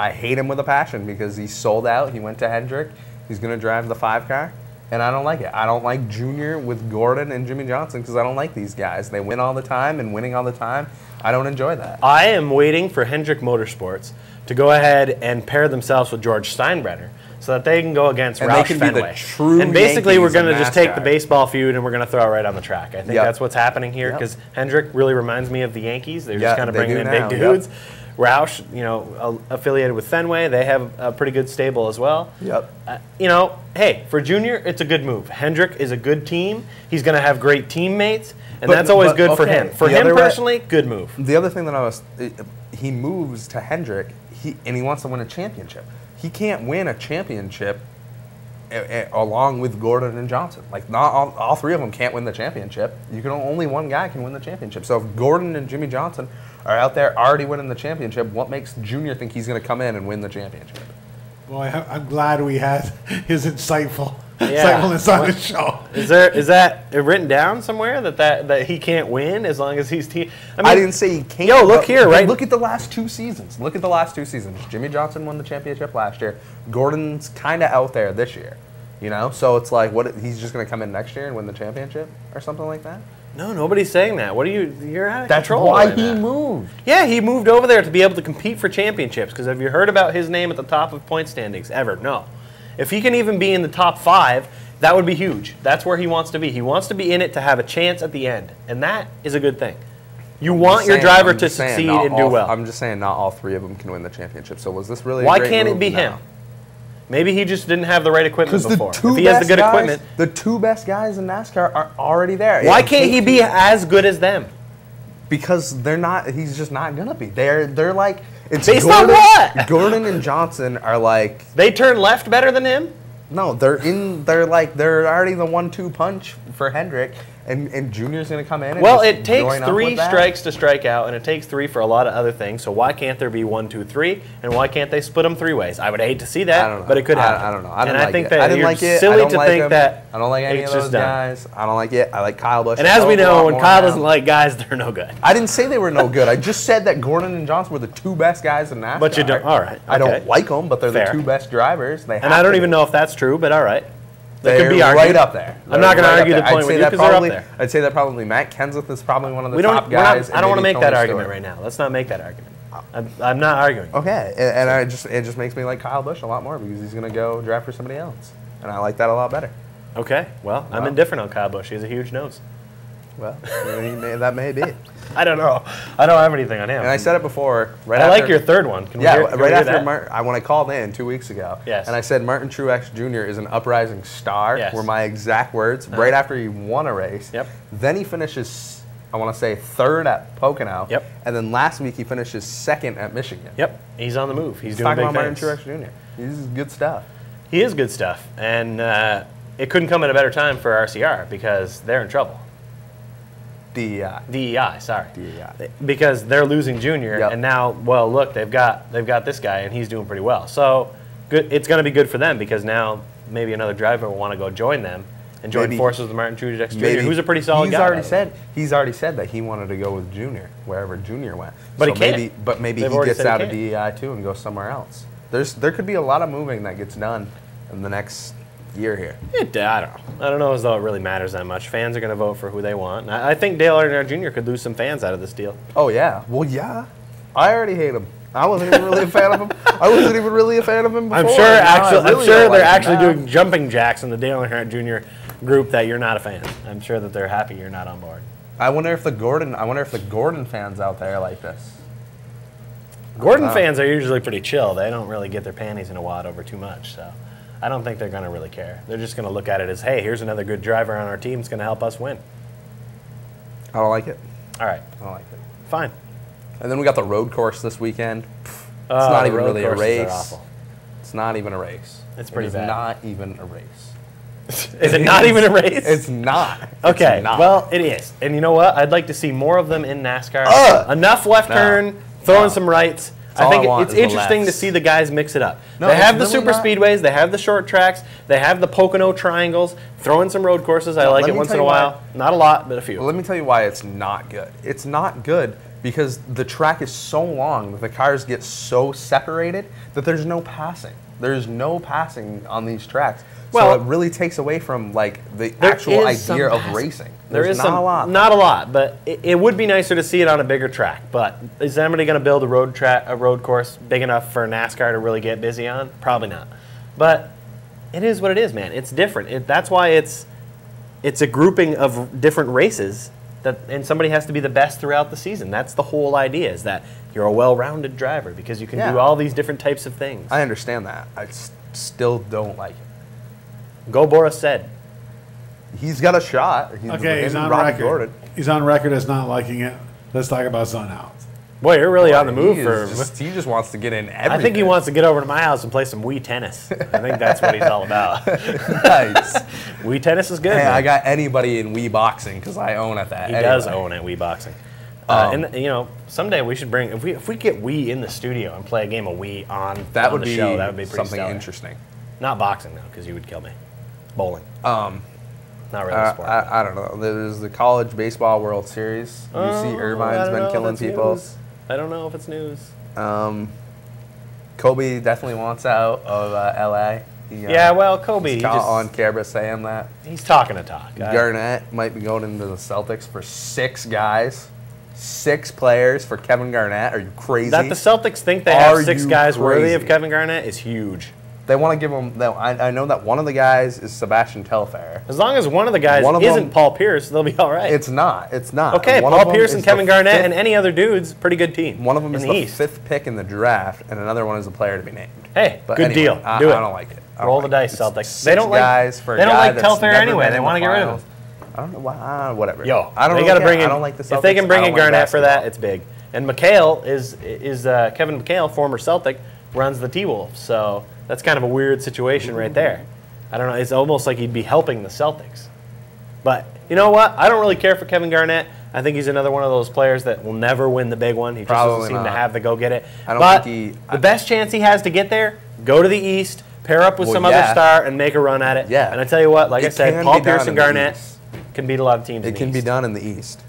I hate him with a passion because he's sold out. He went to Hendrick. He's going to drive the 5 car. And I don't like it. I don't like Junior with Gordon and Jimmy Johnson because I don't like these guys. They win all the time and winning all the time. I don't enjoy that. I am waiting for Hendrick Motorsports to go ahead and pair themselves with George Steinbrenner so that they can go against Roush Fenway. And basically, we're going to just take the baseball feud and we're going to throw it right on the track. I think that's what's happening here because Hendrick really reminds me of the Yankees. They're just kind of bringing in big dudes. Roush, you know, affiliated with Fenway, they have a pretty good stable as well. You know, hey, for Junior, it's a good move. Hendrick is a good team. He's going to have great teammates, and that's always good for him. For him personally, good move. The other thing that he moves to Hendrick, and he wants to win a championship. He can't win a championship along with Gordon and Johnson. Like, not all 3 of them can't win the championship. Only one guy can win the championship. So if Gordon and Jimmy Johnson are out there already winning the championship, what makes Junior think he's going to come in and win the championship? Well, I'm glad we had his insightfulness on the show. Is that written down somewhere that he can't win as long as he's team? I mean, I didn't say he can't. Yo, look here, right? Look at the last 2 seasons. Look at the last 2 seasons. Jimmy Johnson won the championship last year. Gordon's kind of out there this year. You know, so it's like, what? He's just going to come in next year and win the championship or something like that? No, nobody's saying that. What are you're out of control. That's why he moved. Yeah, he moved over there to be able to compete for championships. Because have you heard about his name at the top of point standings ever? No. If he can even be in the top 5, that would be huge. That's where he wants to be. He wants to be in it to have a chance at the end. And that is a good thing. You want your driver to succeed and do well. I'm just saying not all 3 of them can win the championship. So was this really Why can't it be him? Maybe he just didn't have the right equipment before. If he has the good equipment, the 2 best guys in NASCAR are already there. Why can't he be as good as them? Because they're not. He's just not gonna be. They're like it's based on what? Gordon and Johnson are like they turn left better than him. No, they're already the 1-2 punch for Hendrick. And Junior's going to come in and well, it takes 3 strikes to strike out, and it takes 3 for a lot of other things. So why can't there be 1, 2, 3? And why can't they split them 3 ways? I would hate to see that, but it could happen. I don't know. I think that you're silly to think that. I don't like any of those guys. I don't like it. I like Kyle Busch. And as we know, when Kyle doesn't like guys, they're no good. I didn't say they were no good. I just said that Gordon and Johnson were the 2 best guys in NASCAR. But you don't. All right. I don't like them, but they're the 2 best drivers. And I don't even know if that's true, but all right. They could be right up there. I'm not going to argue the point with you because they're up there. I'd say that probably Matt Kenseth is probably one of the top guys. I don't want to make that argument right now. Let's not make that argument. I'm not arguing. Okay, and it just makes me like Kyle Busch a lot more because he's going to go drive for somebody else, and I like that a lot better. Okay, well, I'm indifferent on Kyle Busch. He has a huge nose. Well, that may be. I don't know. I don't have anything on him. And I said it before. I like your third one. Can right after when I called in 2 weeks ago. Yes. And I said Martin Truex Jr. is an uprising star. Yes. Were my exact words. Right after he won a race. Yep. Then he finishes, I want to say, 3rd at Pocono. Yep. And then last week he finishes 2nd at Michigan. Yep. He's on the move. He's doing talking big about things. Martin Truex Jr. He's good stuff. He is good stuff. And it couldn't come at a better time for RCR because they're in trouble. DEI, sorry. DEI. Because they're losing Junior, and now, well, look, they've got this guy, and he's doing pretty well. So good. It's going to be good for them because now maybe another driver will want to go join them and join forces with Martin Truex Jr., who's a pretty solid guy. He's already said that he wanted to go with Junior wherever Junior went. But so he can't. Maybe he gets out of DEI too and goes somewhere else. There could be a lot of moving that gets done in the next year here. I don't know as though it really matters that much. Fans are going to vote for who they want. And I think Dale Earnhardt Jr. could lose some fans out of this deal. Oh, yeah. Well, yeah. I already hate him. I wasn't even really a fan of him. I wasn't even really a fan of him before. I'm sure they're actually doing jumping jacks in the Dale Earnhardt Jr. group that you're not a fan. I'm sure that they're happy you're not on board. I wonder if the Gordon fans out there like this. Gordon fans are usually pretty chill. They don't really get their panties in a wad over too much, so I don't think they're going to really care. They're just going to look at it as, hey, here's another good driver on our team that's going to help us win. I don't like it. All right. I don't like it. Fine. And then we got the road course this weekend. It's not even really a race. It's not even a race. It's pretty bad. It's not even a race. Is it not even a race? It's not. Okay. It's not. Well, it is. And you know what? I'd like to see more of them in NASCAR. Enough left turn, throwing some rights. I think it's interesting to see the guys mix it up. They have the super speedways, they have the short tracks, they have the Pocono triangles, throw in some road courses. I like it once in a while. Not a lot, but a few. Well, let me tell you why it's not good. It's not good because the track is so long that the cars get so separated that there's no passing. There's no passing on these tracks. So it really takes away from like the actual idea of racing. There's not a lot. Not a lot, but it would be nicer to see it on a bigger track. But is anybody going to build a road course big enough for NASCAR to really get busy on? Probably not. But it is what it is, man. It's different. That's why it's a grouping of different races, and somebody has to be the best throughout the season. That's the whole idea, is that you're a well-rounded driver because you can do all these different types of things. I understand that. I still don't like it. Go Boris said. He's got a shot. He's on record. Gordon. He's on record as not liking it. Let's talk about sun outs. Boy, you're really on the move he just wants to get in everything. I think he wants to get over to my house and play some Wii tennis. I think that's what he's all about. Nice. Wii tennis is good. Hey, man. I got anybody in Wii boxing because I own at that. He does own at Wii boxing. And someday we should bring if we get Wii in the studio and play a game of Wii on the show. That would be pretty something interesting. Not boxing though, because you would kill me. Bowling. Not really a sport. I don't know. There's the College Baseball World Series. UC Irvine's been killing people. News. I don't know if it's news. Kobe definitely wants out of L.A. Kobe. He's on camera saying that. He's talking a talk. Garnett might be going into the Celtics for 6 guys. 6 players for Kevin Garnett. Are you crazy? That the Celtics think they have 6 guys worthy of Kevin Garnett is huge. They want to give him. I know that one of the guys is Sebastian Telfair. As long as one of the guys isn't Paul Pierce, they'll be all right. It's not. Okay, Paul Pierce and Kevin Garnett and any other dude's pretty good team. One of them is the 5th pick in the draft, and another one is a player to be named. Hey, good deal. Do it. I don't like it. Roll the dice, Celtics. They don't like Telfair anyway. They want to get rid of him. I don't know why. Whatever. I don't like the Celtics. If they can bring in Garnett for that, it's big. And McHale is Kevin McHale, former Celtic, runs the T-Wolves. So that's kind of a weird situation right there. I don't know. It's almost like he'd be helping the Celtics. But you know what? I don't really care for Kevin Garnett. I think he's another one of those players that will never win the big one. He just doesn't seem to have the go-get-it. The best chance he has to get there, go to the East, pair up with some other star, and make a run at it. Yeah. And I tell you what, like I said, Paul Pierce and Garnett can beat a lot of teams in the East. It can be done in the East.